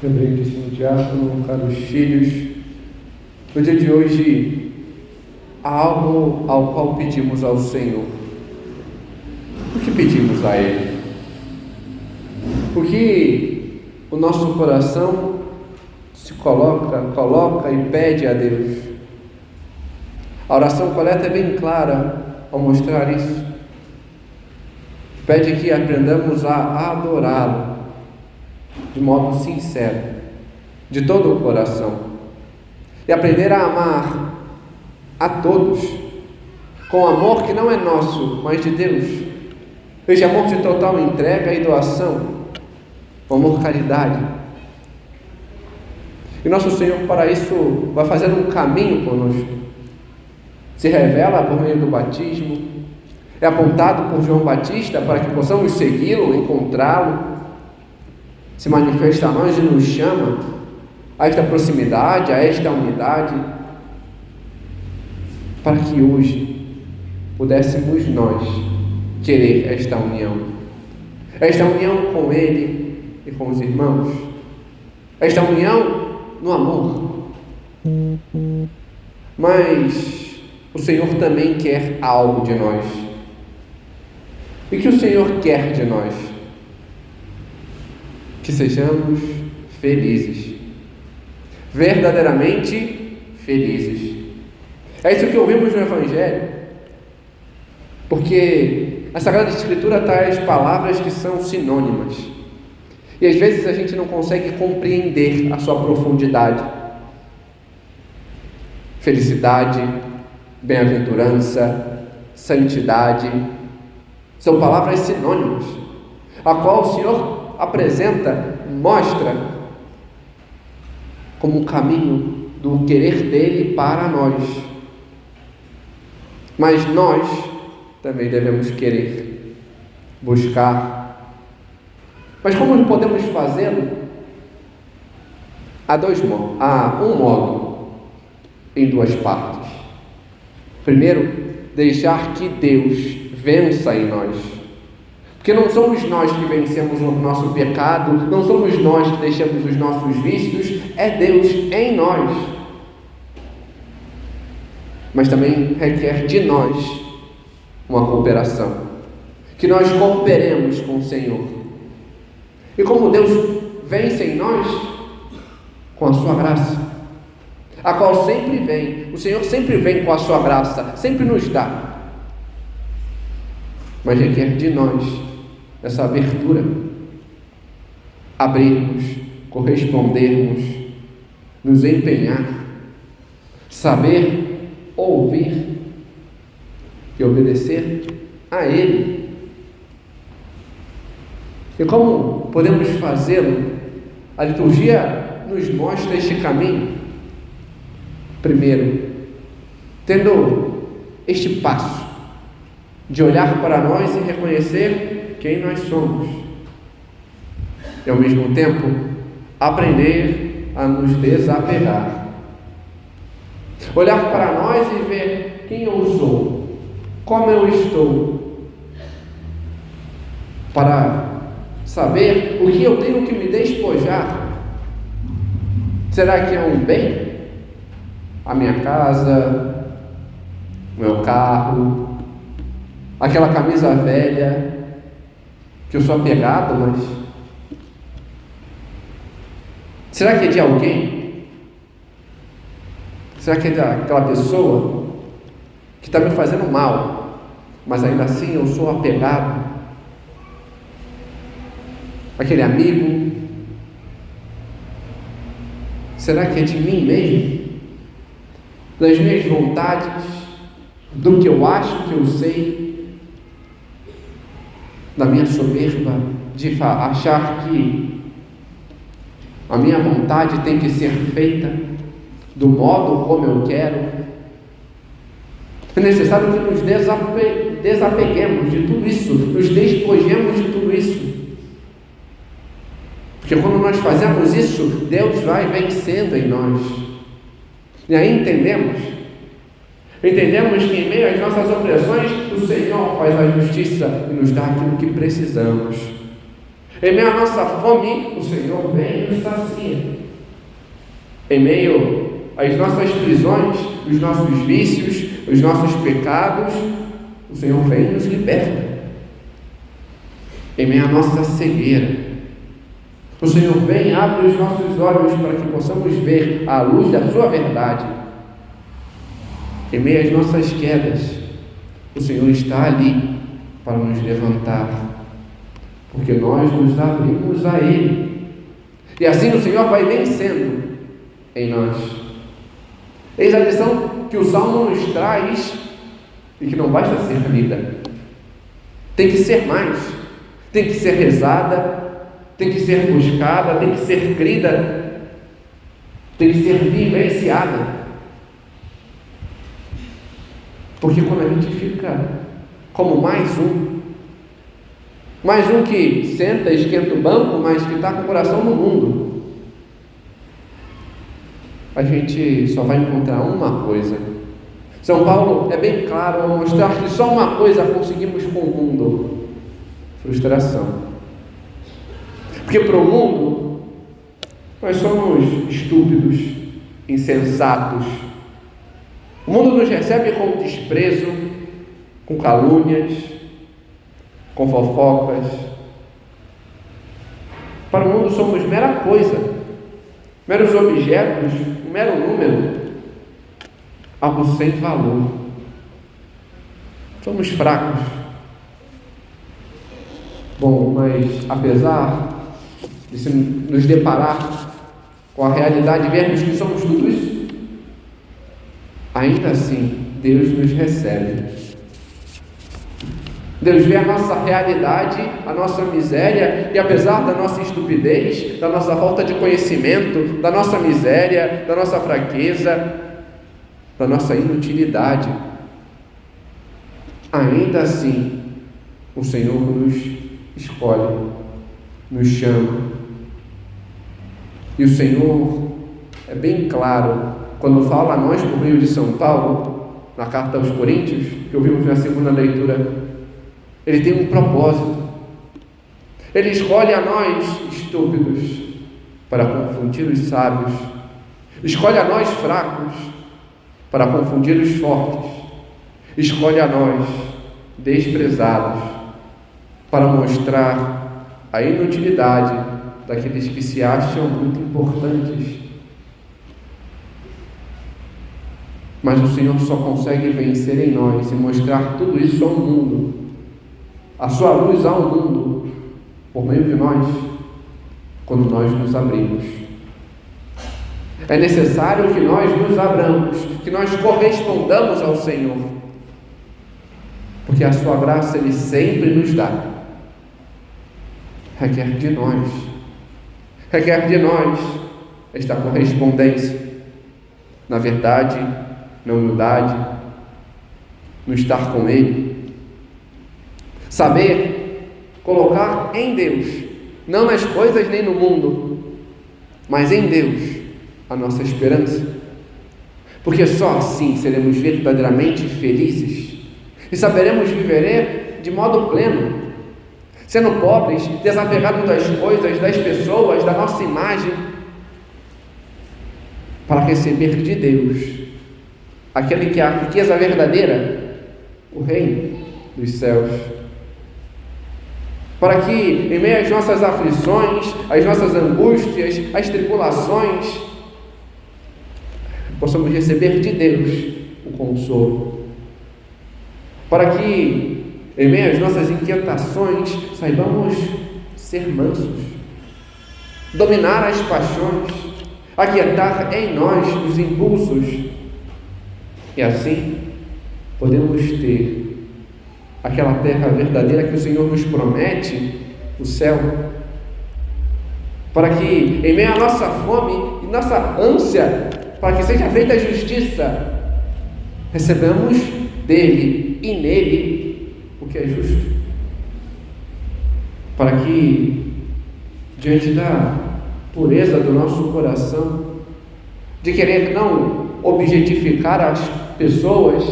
Reverendíssimo diácono, caros filhos, no dia de hoje há algo ao qual pedimos ao Senhor. O que pedimos a Ele? O que o nosso coração se coloca e pede a Deus. A oração correta é bem clara ao mostrar isso. Pede que aprendamos a adorá-lo de modo sincero, de todo o coração, e aprender a amar a todos com amor que não é nosso, mas de Deus. Esse amor de total entrega e doação, o amor caridade. E nosso Senhor, para isso, vai fazendo um caminho conosco. Se revela por meio do batismo, é apontado por João Batista para que possamos segui-lo, encontrá-lo, se manifesta a nós e nos chama a esta proximidade, a esta unidade, para que hoje pudéssemos nós querer esta união com Ele e com os irmãos, esta união no amor. Mas o Senhor também quer algo de nós. E que o Senhor quer de nós? Que sejamos felizes, verdadeiramente felizes. É isso que ouvimos no Evangelho, porque a Sagrada Escritura traz palavras que são sinônimas, e às vezes a gente não consegue compreender a sua profundidade. Felicidade, bem-aventurança, santidade, são palavras sinônimas, a qual o Senhor apresenta, mostra como um caminho do querer dele para nós. Mas nós também devemos querer, buscar. Mas como podemos fazê-lo? Há um modo, em duas partes. Primeiro, deixar que Deus vença em nós. Porque não somos nós que vencemos o nosso pecado, não somos nós que deixamos os nossos vícios, é Deus em nós. Mas também requer de nós uma cooperação, que nós cooperemos com o Senhor. E como Deus vence em nós? Com a sua graça, a qual sempre vem, o Senhor sempre vem com a sua graça, sempre nos dá. Mas requer de nós essa abertura, abrirmos, correspondermos, nos empenhar, saber ouvir e obedecer a Ele. E como podemos fazê-lo? A liturgia nos mostra este caminho. Primeiro, tendo este passo de olhar para nós e reconhecer quem nós somos, e ao mesmo tempo aprender a nos desapegar, olhar para nós e ver quem eu sou, como eu estou, para saber o que eu tenho que me despojar. Será que é um bem? A minha casa, o meu carro, aquela camisa velha que eu sou apegado, mas será que é de alguém? Será que é daquela pessoa que está me fazendo mal, mas ainda assim eu sou apegado? Aquele amigo? Será que é de mim mesmo? Das minhas vontades? Do que eu acho que eu sei? Da minha soberba de achar que a minha vontade tem que ser feita do modo como eu quero? É necessário que nos desapeguemos de tudo isso, nos despojemos de tudo isso. Porque quando nós fazemos isso, Deus vai vencendo em nós. E aí entendemos que em meio às nossas opressões, o Senhor faz a justiça e nos dá aquilo que precisamos. Em meio à nossa fome, o Senhor vem e nos sacia. Em meio às nossas prisões, os nossos vícios, os nossos pecados, o Senhor vem e nos liberta. Em meio à nossa cegueira, o Senhor vem e abre os nossos olhos para que possamos ver a luz da sua verdade. Em meio às nossas quedas, o Senhor está ali para nos levantar, porque nós nos abrimos a Ele, e assim o Senhor vai vencendo em nós. Eis a lição que o Salmo nos traz e que não basta ser lida, tem que ser mais, tem que ser rezada, tem que ser buscada, tem que ser crida, tem que ser vivenciada. Porque quando a gente fica como mais um que senta, esquenta o banco, mas que está com o coração no mundo, a gente só vai encontrar uma coisa. São Paulo é bem claro ao mostrar que só uma coisa conseguimos com o mundo: frustração. Porque para o mundo nós somos estúpidos, insensatos. O mundo nos recebe com desprezo, com calúnias, com fofocas. Para o mundo somos mera coisa, meros objetos, um mero número, algo sem valor. Somos fracos. Bom, mas apesar de se nos deparar com a realidade e vermos que somos tudo isso, ainda assim Deus nos recebe. Deus vê a nossa realidade, a nossa miséria, e apesar da nossa estupidez, da nossa falta de conhecimento, da nossa miséria, da nossa fraqueza, da nossa inutilidade, ainda assim o Senhor nos escolhe, nos chama. E o Senhor é bem claro quando fala a nós por meio de São Paulo, na carta aos Coríntios, que ouvimos na segunda leitura. Ele tem um propósito. Ele escolhe a nós estúpidos para confundir os sábios, escolhe a nós fracos para confundir os fortes, escolhe a nós desprezados para mostrar a inutilidade daqueles que se acham muito importantes. Mas o Senhor só consegue vencer em nós e mostrar tudo isso ao mundo, a sua luz ao mundo, por meio de nós, quando nós nos abrimos. É necessário que nós nos abramos, que nós correspondamos ao Senhor, porque a sua graça Ele sempre nos dá. Requer de nós esta correspondência na verdade, na humildade, no estar com Ele. Saber colocar em Deus, não nas coisas nem no mundo, mas em Deus, a nossa esperança. Porque só assim seremos verdadeiramente felizes e saberemos viver de modo pleno, sendo pobres, desapegados das coisas, das pessoas, da nossa imagem, para receber de Deus aquele que é a riqueza verdadeira, o reino dos céus. Para que, em meio às nossas aflições, às nossas angústias, às tribulações, possamos receber de Deus o consolo. Para que, em meio às nossas inquietações, saibamos ser mansos, dominar as paixões, aquietar em nós os impulsos, e assim podemos ter aquela terra verdadeira que o Senhor nos promete, o céu, para que, em meio à nossa fome e nossa ânsia, para que seja feita a justiça, recebamos dele e nele o que é justo, para que, diante da pureza do nosso coração, de querer não objetificar as pessoas,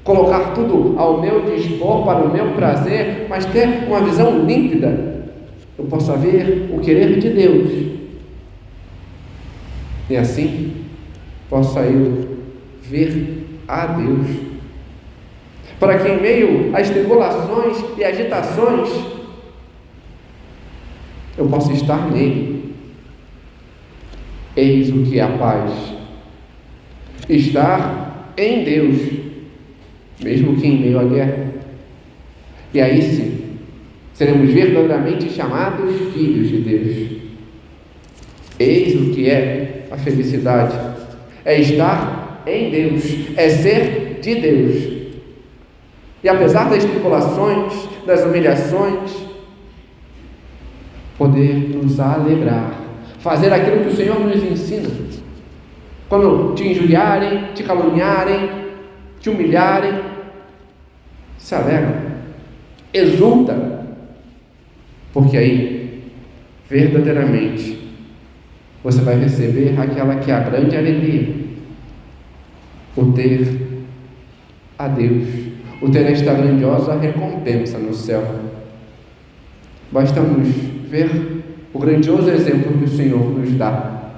colocar tudo ao meu dispor para o meu prazer, mas ter uma visão límpida eu possa ver o querer de Deus, e assim possa eu ver a Deus, para que em meio às tribulações e agitações eu possa estar nele. Eis o que é a paz: estar em Deus, mesmo que em meio à guerra. E aí sim, seremos verdadeiramente chamados filhos de Deus. Eis o que é a felicidade: é estar em Deus, é ser de Deus. E apesar das tribulações, das humilhações, poder nos alegrar, fazer aquilo que o Senhor nos ensina. Quando te injuriarem, te caluniarem, te humilharem, se alegra, exulta, porque aí, verdadeiramente, você vai receber aquela que é a grande alegria, o ter a Deus, o ter esta grandiosa recompensa no céu. Bastamos ver o grandioso exemplo que o Senhor nos dá,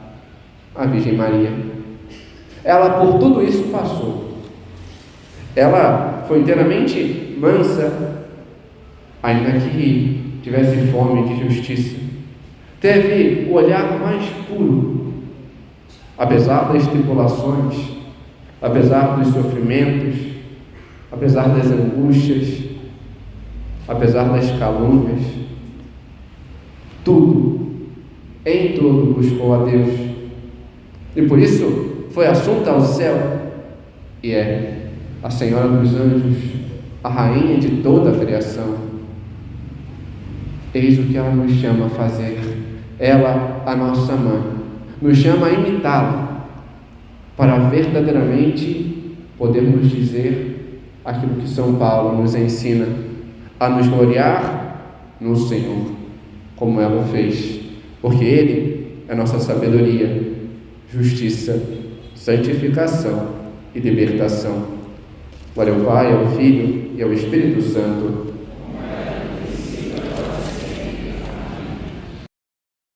a Virgem Maria. Ela por tudo isso passou. Ela foi inteiramente mansa, ainda que tivesse fome de justiça. Teve o olhar mais puro, apesar das tribulações, apesar dos sofrimentos, apesar das angústias, apesar das calúnias. Tudo, em tudo, buscou a Deus, e por isso foi assunta ao céu, e é a Senhora dos Anjos, a Rainha de toda a criação. Eis o que ela nos chama a fazer. Ela, a nossa mãe, nos chama a imitá-la, para verdadeiramente podermos dizer aquilo que São Paulo nos ensina, a nos gloriar no Senhor, como ela fez, porque Ele é nossa sabedoria, justiça, santificação e libertação. Glória ao Pai, ao Filho e ao Espírito Santo,